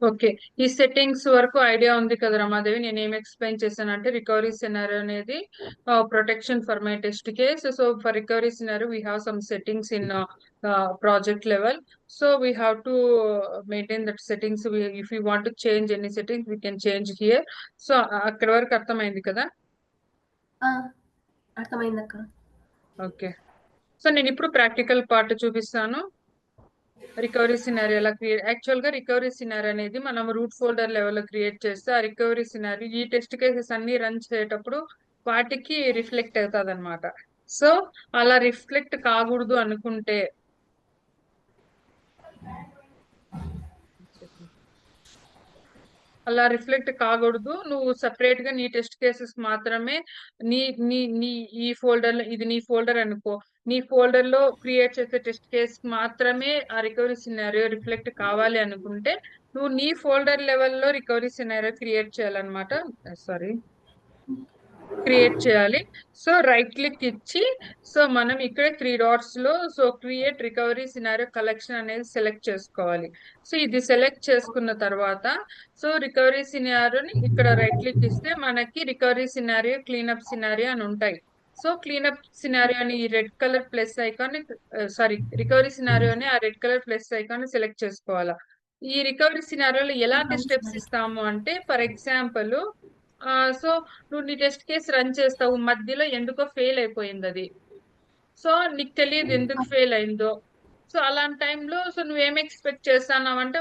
Okay. ఈ settings వరకు idea ఉంది కదా రమాదేవి. నేను ఏం ఎక్స్ప్లెయిన్ చేశానంటే రికవరీ సినారియో అనేది protection for my test case. So for recovery scenario we have some settings in project level. So we have to maintain that settings. If you want to change any settings we can change here. So అక్కడ వరకు అర్థమైంది కదా. అర్థమైందక్క. Okay. So నేను ఇప్పుడు practical part చూపిస్తాను. Recovery scenario ఎలా create, actual గా recovery scenario అనేది మనం రూట్ ఫోల్డర్ లెవెల్లో క్రియేట్ చేస్తే ఆ రికవరీ సినారియో ఈ టెస్ట్ కేసెస్ అన్ని రన్ చేసేటప్పుడు వాటికి రిఫ్లెక్ట్ అవుతుంది అనమాట. సో అలా రిఫ్లెక్ట్ కాకూడదు అనుకుంటే నువ్వు సపరేట్ గా నీ టెస్ట్ కేసెస్ మాత్రమే నీ నీ నీ ఈ ఫోల్డర్ లో, ఇది నీ ఫోల్డర్ అనుకో, నీ ఫోల్డర్ లో క్రియేట్ చేసే టెస్ట్ కేస్ మాత్రమే ఆ రికవరీ సినారియో రిఫ్లెక్ట్ కావాలి అనుకుంటే నువ్వు నీ ఫోల్డర్ లెవెల్లో రికవరీ సినారియో క్రియేట్ చేయాలన్నమాట. సారీ, క్రియేట్ చేయాలి. సో రైట్ క్లిక్ ఇచ్చి, సో మనం ఇక్కడ 3 డాట్స్ లో so create recovery scenario collection అనేది సెలెక్ట్ చేసుకోవాలి. సో ఇది సెలెక్ట్ చేసుకున్న తర్వాత సో రికవరీ సినారియోని ఇక్కడ రైట్ క్లిక్ ఇస్తే మనకి రికవరీ సినారియో, క్లీనప్ సినారియో అని ఉంటాయి. సో క్లీనప్ సినారియో అని ఈ red colour plus icon, sorry recovery scenario అని ఆ red colour plus icon select చేసుకోవాలా. ఈ రికవరీ సినారియోలో ఎలాంటి స్టెప్స్ ఇస్తాము అంటే, ఫర్ ఎగ్జాంపుల్ సో నువ్వు నీ టెస్ట్ కేసు రన్ చేస్తావు, మధ్యలో ఎందుకో ఫెయిల్ అయిపోయింది అది. సో నీకు తెలియదు ఎందుకు ఫెయిల్ అయిందో. సో అలాంటి టైంలో సో నువ్వేం ఎక్స్పెక్ట్ చేస్తున్నావు అంటే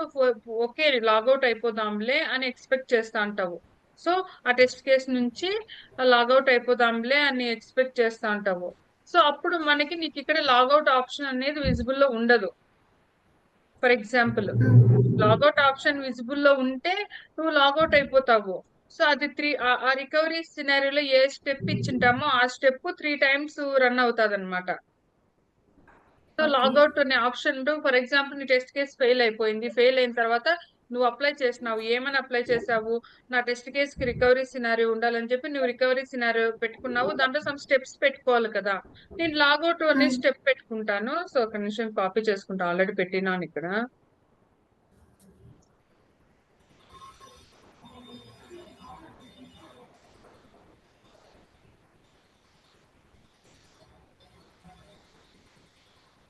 ఓకే లాగౌట్ అయిపోదాంలే అని ఎక్స్పెక్ట్ చేస్తా అంటావు. సో ఆ టెస్ట్ కేసు నుంచి లాగౌట్ అయిపోదాంలే అని ఎక్స్పెక్ట్ చేస్తా అంటావు. సో అప్పుడు మనకి నీకు ఇక్కడ లాగౌట్ ఆప్షన్ అనేది విజిబుల్ లో ఉండదు. For example logout option visible లో ఉంటే నువ్వు లాగౌట్ అయిపోతావు. సో అది ఆ రికవరీ సినారియోలో ఏ స్టెప్ ఇచ్చింటామో ఆ స్టెప్ 3 టైమ్స్ రన్ అవుతుంది అనమాట. సో లాగౌట్ అనే ఆప్షన్, ఫర్ ఎగ్జాంపుల్ నీ టెస్ట్ కేసు ఫెయిల్ అయిపోయింది. ఫెయిల్ అయిన తర్వాత నువ్వు అప్లై చేసినావు, ఏమని అప్లై చేసావు, నా టెస్ట్ కేసుకి రికవరీ సినారియో ఉండాలని చెప్పి నువ్వు రికవరీ సినారియో పెట్టుకున్నావు. దాంట్లో సమ్ స్టెప్స్ పెట్టుకోవాలి కదా. నేను లాగౌట్ అనే స్టెప్ పెట్టుకుంటాను. సో ఒక నిమిషం కాపీ చేసుకుంటా, ఆల్రెడీ పెట్టినాను ఇక్కడ.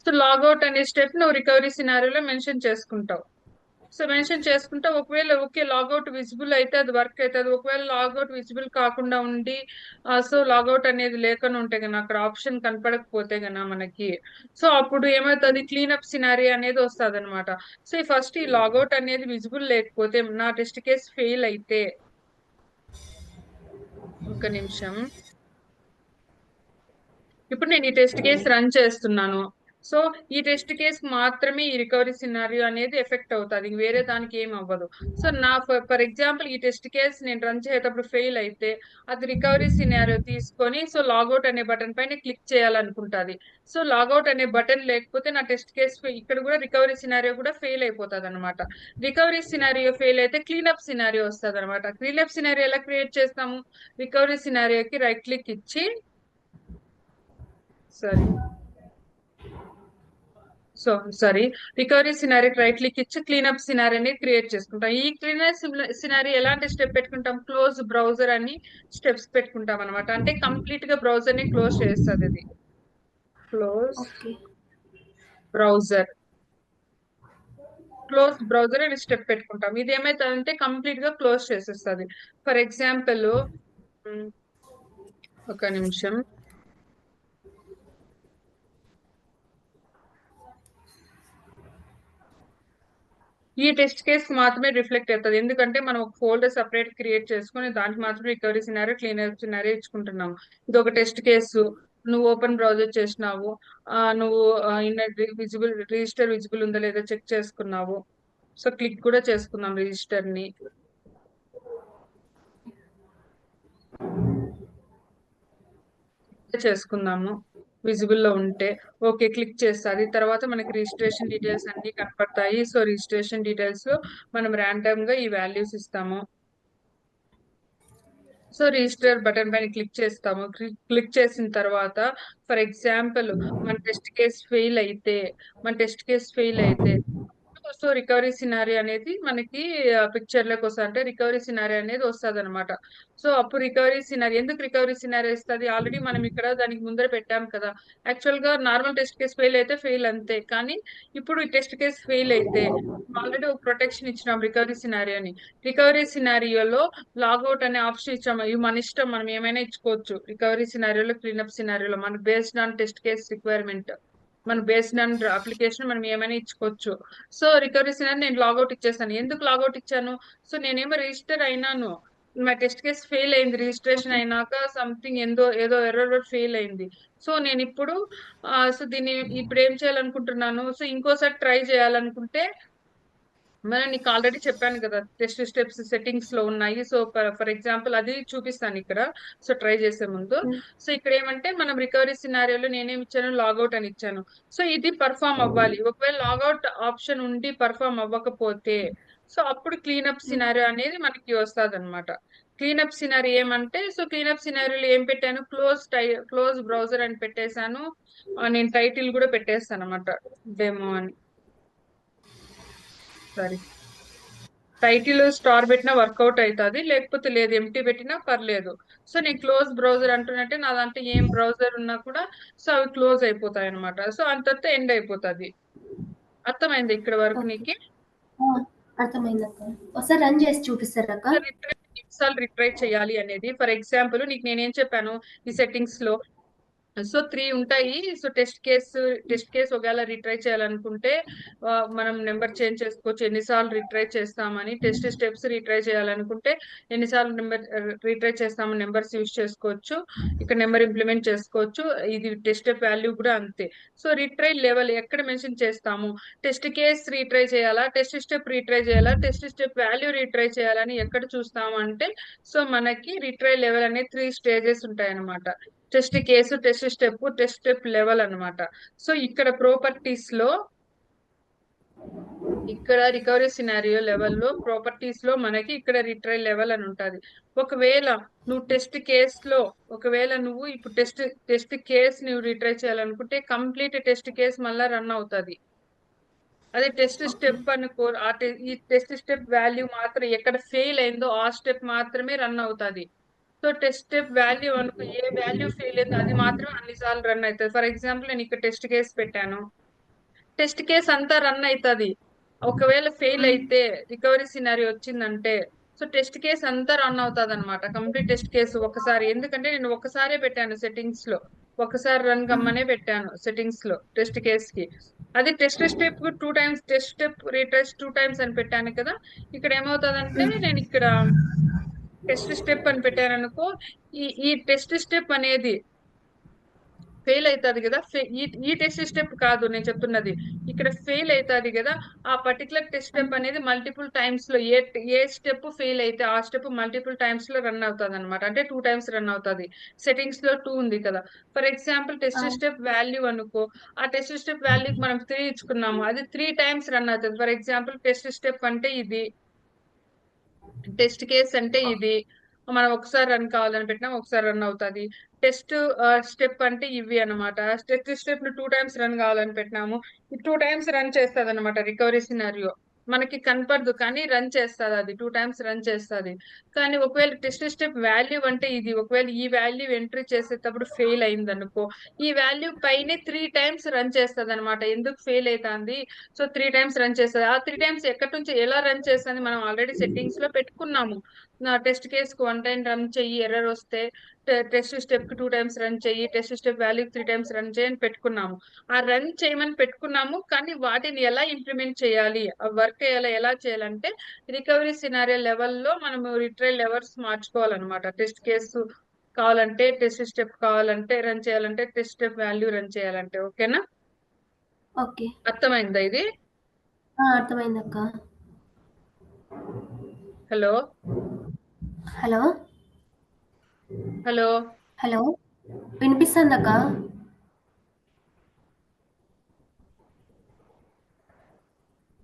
సో లాగౌట్ అనే స్టెప్ నువ్వు రికవరీ సినారియోలో మెన్షన్ చేసుకుంటావు. సో మెన్షన్ చేసుకుంటే ఒకవేళ ఓకే లాగౌట్ విజిబుల్ అయితే అది వర్క్ అవుతుంది. ఒకవేళ లాగౌట్ విజిబుల్ కాకుండా ఉండి సో లాగౌట్ అనేది లేకుండా ఉంటే గన, అక్కడ ఆప్షన్ కనపడకపోతే గన మనకి, సో అప్పుడు ఏమవుతుంది, క్లీనప్ సినారీ అనేది వస్తుంది అనమాట. సో ఫస్ట్ ఈ లాగౌట్ అనేది విజిబుల్ లేకపోతే, నా టెస్ట్ కేసు ఫెయిల్ అయితే, ఒక నిమిషం, ఇప్పుడు నేను ఈ టెస్ట్ కేసు రన్ చేస్తున్నాను. సో ఈ టెస్ట్ కేసు మాత్రమే ఈ రికవరీ సినారియో అనేది ఎఫెక్ట్ అవుతుంది, వేరే దానికి ఏం అవ్వదు. సో నా ఫర్ ఎగ్జాంపుల్ ఈ టెస్ట్ కేసు నేను రన్ చేసేటప్పుడు ఫెయిల్ అయితే అది రికవరీ సినారియో తీసుకొని సో లాగౌట్ అనే బటన్ పైన క్లిక్ చేయాలనుకుంటుంది. సో లాగౌట్ అనే బటన్ లేకపోతే నా టెస్ట్ కేసు ఇక్కడ కూడా రికవరీ సినారియో కూడా ఫెయిల్ అయిపోతుంది అనమాట. రికవరీ సినారియో ఫెయిల్ అయితే క్లీనప్ సినారియో వస్తుంది అనమాట. క్లీనప్ సినారియో ఎలా క్రియేట్ చేస్తాము, రికవరీ సినారియోకి రైట్ క్లిక్ ఇచ్చి, సారీ రికవరీ సినారీకి రైట్ క్లిక్ ఇచ్చి క్లీనప్ సినారీని క్రియేట్ చేసుకుంటాం. ఈ క్లీనప్ సినారీ ఎలాంటి స్టెప్ పెట్టుకుంటాం, క్లోజ్ బ్రౌజర్ అని స్టెప్స్ పెట్టుకుంటాం అనమాట. అంటే కంప్లీట్ గా బ్రౌజర్ ని క్లోజ్ చేస్తుంది. ఇది క్లోజ్ బ్రౌజర్, క్లోజ్ బ్రౌజర్ అని స్టెప్ పెట్టుకుంటాం. ఇది ఏమైతుందంటే కంప్లీట్ గా క్లోజ్ చేసేస్తుంది. ఫర్ ఎగ్జాంపుల్ ఒక నిమిషం, ఈ టెస్ట్ కేసు మాత్రమే రిఫ్లెక్ట్ అవుతుంది. ఎందుకంటే మనం ఒక ఫోల్డర్ సపరేట్ క్రియేట్ చేసుకుని దానికి మాత్రమే రికవరీ సినారియో, క్లీనప్ సినారియో ఇచ్చుకుంటున్నాము. ఇది ఒక టెస్ట్ కేసు, నువ్వు ఓపెన్ బ్రౌజర్ చేసినావు, నువ్వు విజిబుల్ రిజిస్టర్ విజిబుల్ ఉందో లేదో చెక్ చేసుకున్నావు. సో క్లిక్ కూడా చేసుకున్నాం రిజిస్టర్ ని. చేసుకుందాము విజిబుల్ లో ఉంటే. ఓకే క్లిక్ చేస్తుంది. తర్వాత మనకి రిజిస్ట్రేషన్ డీటెయిల్స్ అన్ని కనపడతాయి. సో రిజిస్ట్రేషన్ డీటెయిల్స్ లో మనం ర్యాండమ్ గా ఈ వాల్యూస్ ఇస్తాము. సో రిజిస్టర్ బటన్ పైన క్లిక్ చేస్తాము. క్లిక్ చేసిన తర్వాత ఫర్ ఎగ్జాంపుల్ మన టెస్ట్ కేసు ఫెయిల్ అయితే సో రికవరీ సినారీ అనేది మనకి పిక్చర్ లోకి వస్తుంది, అంటే రికవరీ సినారీ అనేది వస్తుంది అనమాట. సో అప్పుడు రికవరీ సినారీ ఎందుకు రికవరీ సినారీ వస్తుంది, ఆల్రెడీ మనం ఇక్కడ దానికి ముందర పెట్టాం కదా. యాక్చువల్ గా నార్మల్ టెస్ట్ కేసు ఫెయిల్ అయితే ఫెయిల్ అంతే, కానీ ఇప్పుడు ఈ టెస్ట్ కేసు ఫెయిల్ అయితే ఆల్రెడీ ఒక ప్రొటెక్షన్ ఇచ్చినాం రికవరీ సినారీ అని. రికవరీ సినారియోలో లాగౌట్ అనే ఆప్షన్ ఇచ్చాము, ఇవి మన ఇష్టం, మనం ఏమైనా ఇచ్చుకోవచ్చు రికవరీ సినారియోలో, క్లీనప్ సినారియోలో, మనకు based on test case requirement, మన బేస్డ్ ఆన్ అప్లికేషన్ మనం ఏమైనా ఇచ్చుకోవచ్చు. సో రికవరీ సినారీ నేను లాగౌట్ ఇచ్చేసాను. ఎందుకు లాగౌట్ ఇచ్చాను, సో నేనేమో రిజిస్టర్ అయినాను, నా టెస్ట్ కేసు ఫెయిల్ అయింది, రిజిస్ట్రేషన్ ఓకే. అయినాక సంథింగ్ ఏదో ఎర్రర్ ఫెయిల్ అయింది. సో నేను ఇప్పుడు సో దీన్ని ఇప్పుడు ఏం చేయాలనుకుంటున్నాను, సో ఇంకోసారి ట్రై చేయాలనుకుంటే, మరి నీకు ఆల్రెడీ చెప్పాను కదా టెస్ట్ స్టెప్స్ సెట్టింగ్స్ లో ఉన్నాయి. సో ఫర్ ఎగ్జాంపుల్ అది చూపిస్తాను ఇక్కడ. సో ట్రై చేసే ముందు, హ్మ్. సో ఇక్కడ ఏమంటే మనం రికవరీ సినారియోలో నేనేమి ఇచ్చాను, లాగౌట్ అని ఇచ్చాను. సో ఇది పర్ఫామ్ అవ్వాలి, ఒకవేళ లాగౌట్ ఆప్షన్ ఉండి పర్ఫామ్ అవ్వకపోతే, సో అప్పుడు క్లీనప్ హ్మ్. సినారియో అనేది మనకి వస్తుంది అనమాట. క్లీనప్ సినారీ ఏమంటే, సో క్లీనప్ సినారియోలో ఏం పెట్టాను, క్లోజ్ బ్రౌజర్ అని పెట్టేశాను. నేను టైటిల్ కూడా పెట్టేస్తాను అనమాట, డెమో అని. సరే, టైటిల్ స్టార్ పెట్టినా వర్కౌట్ అవుతుంది, లేకపోతే లేదు ఎంటీ పెట్టినా పర్లేదు. సో నేను క్లోజ్ బ్రౌజర్ అంటున్నట్టే నా దాంట్లో ఏం బ్రౌజర్ ఉన్నా కూడా సో అవి క్లోజ్ అయిపోతాయి అనమాట. సో అంతతో ఎండ్ అయిపోతుంది. అర్థమైంది ఇక్కడ వరకు ఓకే. నీకు? ఆ! అర్థమైందక్క. ఒకసారి రన్ చేసి చూపిస్తారక్క? ఎన్నిసార్లు రిట్రై చేయాలి అనేది, ఫర్ ఎగ్జాంపుల్ నీకు నేనేం చెప్పాను ఈ సెట్టింగ్స్ లో, సో 3 ఉంటాయి. సో టెస్ట్ కేస్ ఒకవేళ రీట్రై చేయాలనుకుంటే మనం నెంబర్ చేంజ్ చేసుకోవచ్చు, ఎన్నిసార్లు రీట్రై చేస్తామని. టెస్ట్ స్టెప్స్ రీట్రై చేయాలనుకుంటే ఎన్నిసార్లు నెంబర్ రీట్రై చేస్తామని నెంబర్స్ యూజ్ చేసుకోవచ్చు, ఇక్కడ నెంబర్ ఇంప్లిమెంట్ చేసుకోవచ్చు. ఇది టెస్ట్ స్టెప్ వాల్యూ కూడా అంతే. సో రీట్రై లెవెల్ ఎక్కడ మెన్షన్ చేస్తాము, టెస్ట్ కేస్ రీట్రై చేయాలా, టెస్ట్ స్టెప్ రీట్రై చేయాలా, టెస్ట్ స్టెప్ వాల్యూ రీట్రై చేయాలని ఎక్కడ చూస్తాము అంటే, సో మనకి రీట్రై లెవెల్ అనే 3 స్టేజెస్ ఉంటాయి అన్నమాట. Test case, test step level అన్నమాట. సో ఇక్కడ ప్రాపర్టీస్ లో, ఇక్కడ రికవరీ సినారియో లెవెల్లో ప్రాపర్టీస్ లో మనకి ఇక్కడ రిట్రై లెవెల్ అని ఉంటది. ఒకవేళ నువ్వు టెస్ట్ కేస్ లో, ఒకవేళ నువ్వు ఇప్పుడు టెస్ట్ కేస్ నువ్వు రిట్రై చేయాలనుకుంటే కంప్లీట్ టెస్ట్ కేస్ మళ్ళా రన్ అవుతుంది. అదే టెస్ట్ ఓకే. స్టెప్ అనుకో, ఈ టెస్ట్ స్టెప్ వాల్యూ మాత్రం ఎక్కడ ఫెయిల్ అయిందో ఆ స్టెప్ మాత్రమే రన్ అవుతుంది. సో టెస్ట్ స్టెప్ వాల్యూ అనుకో, ఏ వాల్యూ ఫెయిల్ అయిందో అది మాత్రం అన్నిసార్లు రన్ అవుతుంది. ఫర్ ఎగ్జాంపుల్ నేను ఇక్కడ టెస్ట్ కేసు పెట్టాను, టెస్ట్ కేసు అంతా రన్ అవుతుంది. ఒకవేళ ఫెయిల్ హ్మ్. అయితే రికవరీ సినారీ వచ్చిందంటే, సో టెస్ట్ కేసు అంతా రన్ అవుతుంది అనమాట, కంప్లీట్ టెస్ట్ కేసు ఒకసారి. ఎందుకంటే నేను ఒకసారే పెట్టాను సెట్టింగ్స్ లో, ఒకసారి రన్ హ్మ్. కమ్మనే పెట్టాను సెట్టింగ్స్ లో టెస్ట్ కేస్ కి. అది test step 2 times, test step retest 2 times అని పెట్టాను కదా. ఇక్కడ ఏమవుతుందంటే హ్మ్. నేను ఇక్కడ టెస్ట్ స్టెప్ అని పెట్టాను అనుకో, ఈ టెస్ట్ స్టెప్ అనేది ఫెయిల్ అవుతుంది కదా. ఈ టెస్ట్ స్టెప్ కాదు నేను చెప్తున్నది, ఇక్కడ ఫెయిల్ అవుతుంది కదా. ఆ పర్టికులర్ టెస్ట్ హ్మ్. స్టెప్ అనేది మల్టిపుల్ టైమ్స్ లో, ఏ స్టెప్ ఫెయిల్ అయితే ఆ స్టెప్ మల్టిపుల్ టైమ్స్ లో రన్ అవుతుంది అనమాట, అంటే 2 టైమ్స్ రన్ అవుతుంది. సెట్టింగ్స్ లో 2 ఉంది కదా. ఫర్ ఎగ్జాంపుల్ ఆ! టెస్ట్ స్టెప్ వాల్యూ అనుకో, ఆ టెస్ట్ స్టెప్ వాల్యూకి మనం 3 ఇచ్చుకున్నాము, అది 3 టైమ్స్ రన్ అవుతుంది. ఫర్ ఎగ్జాంపుల్ టెస్ట్ స్టెప్ అంటే ఇది, టెస్ట్ కేస్ అంటే ఓకే. ఇది, మనం ఒకసారి రన్ కావాలని పెట్టినా ఒకసారి రన్ అవుతుంది. టెస్ట్ స్టెప్ అంటే ఇవి అన్నమాట. టెస్ట్ స్టెప్ 2 టైమ్స్ రన్ కావాలని పెట్టినాము, 2 టైమ్స్ రన్ చేస్తుంది అనమాట రికవరీ సినారియో. మనకి కనపడదు కానీ రన్ చేస్తుంది, అది 2 టైమ్స్ రన్ చేస్తుంది. కానీ ఒకవేళ టెస్ట్ స్టెప్ వాల్యూ అంటే ఇది, ఒకవేళ ఈ వాల్యూ ఎంట్రీ చేసేటప్పుడు ఫెయిల్ అయింది అనుకో, ఈ వాల్యూ పైనే 3 టైమ్స్ రన్ చేస్తుంది అనమాట. ఎందుకు ఫెయిల్ అవుతుంది, సో 3 టైమ్స్ రన్ చేస్తుంది. ఆ 3 టైమ్స్ ఎక్కడి నుంచి ఎలా రన్ చేస్తుంది మనం ఆల్రెడీ సెట్టింగ్స్ లో పెట్టుకున్నాము. నా టెస్ట్ కేసుకు 1 టైం రన్ చెయ్యి, ఎర్రర్ వస్తే టెస్ట్ స్టెప్ కి 2 టైమ్స్ రన్ చెయ్యి, test step value 3 times run చేయని పెట్టుకున్నాము. ఆ రన్ చేయమని పెట్టుకున్నాము, కానీ వాటిని ఎలా ఇంప్లిమెంట్ చేయాలి, ఆ వర్క్ ఎలా చేయాలంటే రికవరీ సినారియో లెవెల్లో మనము రిట్రై లెవెల్స్ మార్చుకోవాలన్నమాట. టెస్ట్ కేసు కావాలంటే, టెస్ట్ స్టెప్ కావాలంటే రన్ చేయాలంటే, టెస్ట్ స్టెప్ వాల్యూ రన్ చేయాలంటే. ఓకేనా, ఓకే. అర్థమైందా ఇది? ఆ! అర్థమైందక్క. Hello, hello? Hello, hello? వినిపిస్తుందక్క?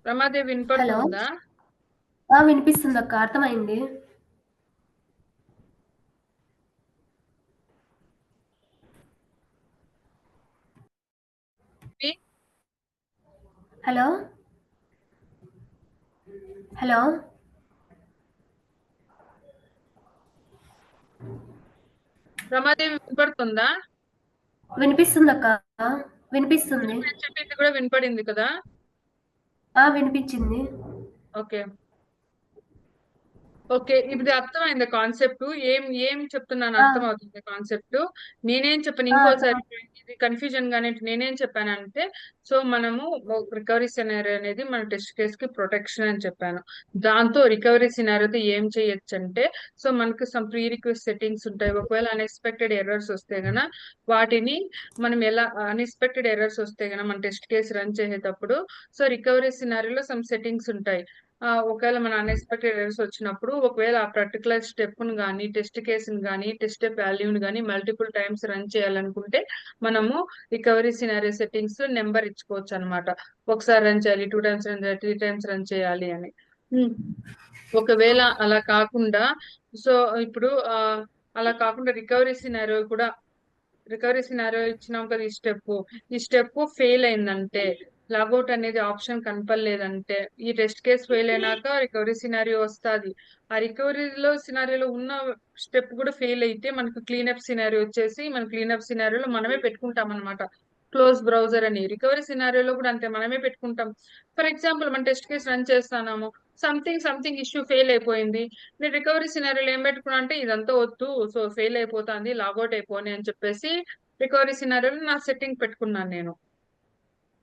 రమాదేవి హలో? వినపడుతుందా? ఆ! వినిపిస్తుందక్క. అర్థమైంది. హలో? హలో రమాదేవి వినపడుతుందా? వినిపిస్తుంది అక్క, వినిపిస్తుంది. నేను చెప్పింది కూడా వినపడింది కదా? వినిపించింది. ఓకే ఓకే, ఇది అర్థమైంది కాన్సెప్ట్. ఏం ఏం చెప్తున్నాను ఆ, అర్థమవుతుంది కాన్సెప్ట్. నేనేం చెప్పాను ఇంకోసారి, అర్థమైంది. ఇది కన్ఫ్యూజన్ గానే నేనేం చెప్పానంటే, సో మనము రికవరీ సినారియో అనేది మన టెస్ట్ కేస్ కి ప్రొటెక్షన్ అని చెప్పాను. దాంతో రికవరీ సినారియోతో ఏం చేయొచ్చు అంటే, సో మనకు సమ్ ప్రీ రిక్వెస్ట్ సెట్టింగ్స్ ఉంటాయి. ఒకవేళ అన్ఎక్స్పెక్టెడ్ ఎర్రర్స్ వస్తే గన వాటిని మనం ఎలా, అన్ఎక్స్పెక్టెడ్ ఎర్రర్స్ వస్తే గన మన టెస్ట్ కేసు రన్ చేసేటప్పుడు, సో రికవరీ సినారియోలో సమ్ సెట్టింగ్స్ ఉంటాయి. ఒకవేళ మన అన్ఎక్స్పెక్టెడ్ ఎర్రర్స్ వచ్చినప్పుడు, ఒకవేళ ఆ పర్టికులర్ స్టెప్ ను కానీ, టెస్ట్ కేసును కానీ, టెస్ట్ స్టెప్ వాల్యూని కానీ మల్టిపుల్ టైమ్స్ రన్ చేయాలనుకుంటే మనము రికవరీ సినారియో సెట్టింగ్స్ నెంబర్ ఇచ్చుకోవచ్చు అనమాట. ఒకసారి రన్ చేయాలి, 2 టైమ్స్ రన్ చేయాలి, 3 టైమ్స్ రన్ చేయాలి అని. ఒకవేళ అలా కాకుండా, సో ఇప్పుడు అలా కాకుండా రికవరీ సినారియో ఇచ్చినాం కదా, ఈ స్టెప్ ఫెయిల్ అయిందంటే, లాగౌట్ అనేది ఆప్షన్ కనపడలేదంటే, ఈ టెస్ట్ కేసు ఫెయిల్ అయినాక రికవరీ సినారియో వస్తుంది. ఆ రికవరీలో సినారియోలో ఉన్న స్టెప్ కూడా ఫెయిల్ అయితే మనకు క్లీనప్ సినారియో వచ్చేసి, మన క్లీనప్ సినారియోలో మనమే పెట్టుకుంటాం అనమాట క్లోజ్ బ్రౌజర్ అని. రికవరీ సినారియోలో కూడా అంతే, మనమే పెట్టుకుంటాం. ఫర్ ఎగ్జాంపుల్ మన టెస్ట్ కేసు రన్ చేస్తున్నాము, సంథింగ్ ఇష్యూ ఫెయిల్ అయిపోయింది. నేను రికవరీ సినారియోలో ఏం పెట్టుకున్నా అంటే, ఇదంతా వద్దు, సో ఫెయిల్ అయిపోతుంది, లాగౌట్ అయిపోని అని చెప్పేసి రికవరీ సినారియోలో నా సెట్టింగ్ పెట్టుకున్నాను నేను.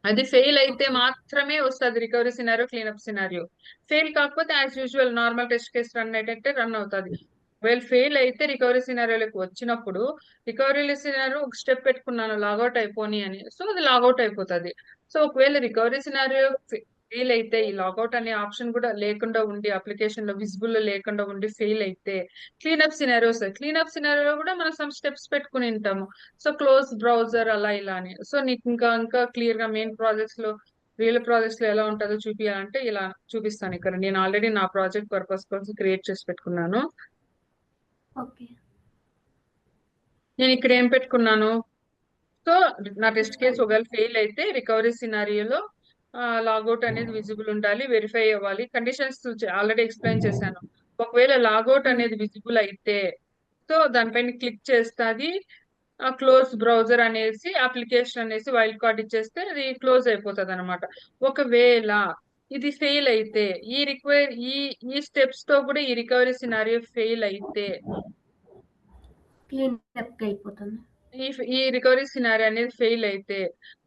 అది ఫెయిల్ అయితే ఓకే. మాత్రమే వస్తుంది recovery scenario, cleanup scenario. Fail కాకపోతే as usual normal test case run అయితే రన్ అవుతుంది. ఒకవేళ ఫెయిల్ అయితే రికవరీ సినారియోలోకి వచ్చినప్పుడు, రికవరీ సినారియో ఒక స్టెప్ పెట్టుకున్నాను లాగౌట్ అయిపోని అని, సో అది లాగౌట్ అయిపోతుంది. సో ఒకవేళ రికవరీ సినారియో ఫెయిల్ అయితే, ఈ లాగౌట్ అనే ఆప్షన్ కూడా లేకుండా ఉండి, అప్లికేషన్ లో విజిబుల్ లేకుండా ఉండి ఫెయిల్ అయితే క్లీనప్ సినారియో వస్తుంది. క్లీనప్ సినారియోలో కూడా మనం సమ్ స్టెప్స్ పెట్టుకుని ఉంటాము. సో క్లోజ్ బ్రౌజర్ అలా ఇలా అని. సో నీకు ఇంకా క్లియర్ గా మెయిన్ ప్రాజెక్ట్స్ లో, రియల్ ప్రాజెక్ట్స్ లో ఎలా ఉంటుందో చూపించాలంటే ఇలా చూపిస్తాను. ఇక్కడ నేను ఆల్రెడీ నా ప్రాజెక్ట్ పర్పస్ కోసం క్రియేట్ చేసి పెట్టుకున్నాను. ఓకే. నేను ఇక్కడ ఏం పెట్టుకున్నాను, సో నా టెస్ట్ కేసు ఒకవేళ ఫెయిల్ అయితే రికవరీ సినారియోలో లాగౌట్ అనేది విజిబుల్ ఉండాలి, వెరిఫై అవ్వాలి. కండిషన్స్ ఆల్రెడీ ఎక్స్ప్లెయిన్ చేశాను. ఒకవేళ లాగౌట్ అనేది విజిబుల్ అయితే, సో దానిపైన క్లిక్ చేస్తుంది, క్లోజ్ బ్రౌజర్ అనేసి అప్లికేషన్ అనేసి వైల్డ్ కార్డ్ ఇచ్చేస్తే అది క్లోజ్ అయిపోతుంది అనమాట. ఒకవేళ ఇది ఫెయిల్ అయితే, ఈ ఈ స్టెప్స్ తో కూడా ఈ రికవరీ సినారియో ఫెయిల్ అయితే, క్లీన్ అప్ అయిపోతుంది. ఈ రికవరీ సినారియో అనేది ఫెయిల్ అయితే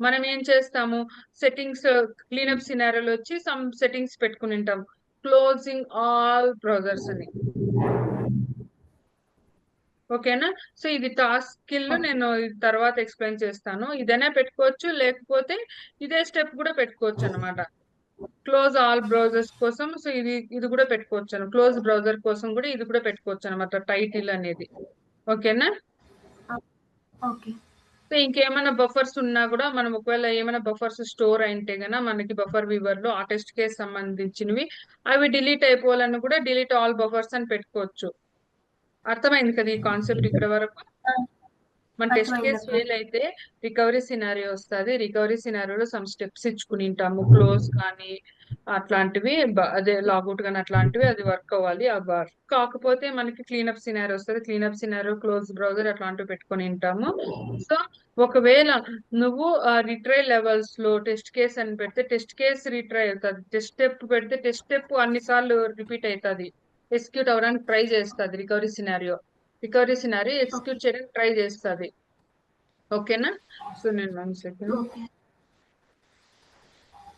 మనం ఏం చేస్తాము, సెట్టింగ్స్, క్లీనప్ సినారియోలో వచ్చి సమ్ సెట్టింగ్స్ పెట్టుకుని ఉంటాం, క్లోజింగ్ ఆల్ బ్రౌజర్స్ అని. ఓకేనా? సో ఇది టాస్క్ స్కిల్, నేను తర్వాత ఎక్స్ప్లెయిన్ చేస్తాను. ఇదైనా పెట్టుకోవచ్చు, లేకపోతే ఇదే స్టెప్ కూడా పెట్టుకోవచ్చు అనమాట. క్లోజ్ ఆల్ బ్రౌజర్స్ కోసం, సో ఇది కూడా పెట్టుకోవచ్చు. క్లోజ్ బ్రౌజర్ కోసం కూడా ఇది కూడా పెట్టుకోవచ్చు అనమాట, టైటిల్ అనేది. ఓకేనా? ఓకే. సో ఇంకేమైనా బఫర్స్ ఉన్నా కూడా, మనం ఒకవేళ ఏమైనా బఫర్స్ స్టోర్ అయింటే గన మనకి బఫర్ వీవర్ లో ఆ టెస్ట్ కేసు సంబంధించినవి అవి డిలీట్ అయిపోవాలని కూడా డిలీట్ ఆల్ బఫర్స్ అని పెట్టుకోవచ్చు. అర్థమైంది కదా ఈ కాన్సెప్ట్ ఇక్కడ వరకు? మన టెస్ట్ అర్థమైంది కేస్ అక్క. ఫెయిల్ అయితే రికవరీ సినారియో వస్తుంది. రికవరీ సినారియోలో సమ్ స్టెప్స్ ఇచ్చుకుని ఉంటాము, క్లోజ్ కానీ అట్లాంటివి, అదే లాగౌట్ కానీ అట్లాంటివి, అది వర్క్ అవ్వాలి. ఆ వర్క్ కాకపోతే మనకి క్లీనప్ సినారియో వస్తుంది. క్లీనప్ సినారియో, క్లోజ్ బ్రౌజర్ అట్లాంటివి పెట్టుకుని ఉంటాము. సో ఒకవేళ నువ్వు రిట్రై లెవెల్స్ లో టెస్ట్ కేస్ అని పెడితే టెస్ట్ కేస్ రిట్రై అవుతుంది, టెస్ట్ స్టెప్ పెడితే టెస్ట్ స్టెప్ అన్నిసార్లు రిపీట్ అవుతుంది, ఎగ్జిక్యూట్ అవ్వడానికి ట్రై చేస్తుంది. రికవరీ సినారియో ఎగ్జిక్యూట్ చేయడానికి ట్రై చేస్తుంది. ఓకేనా? సో నేను 1 సెకండ్. ఓకే.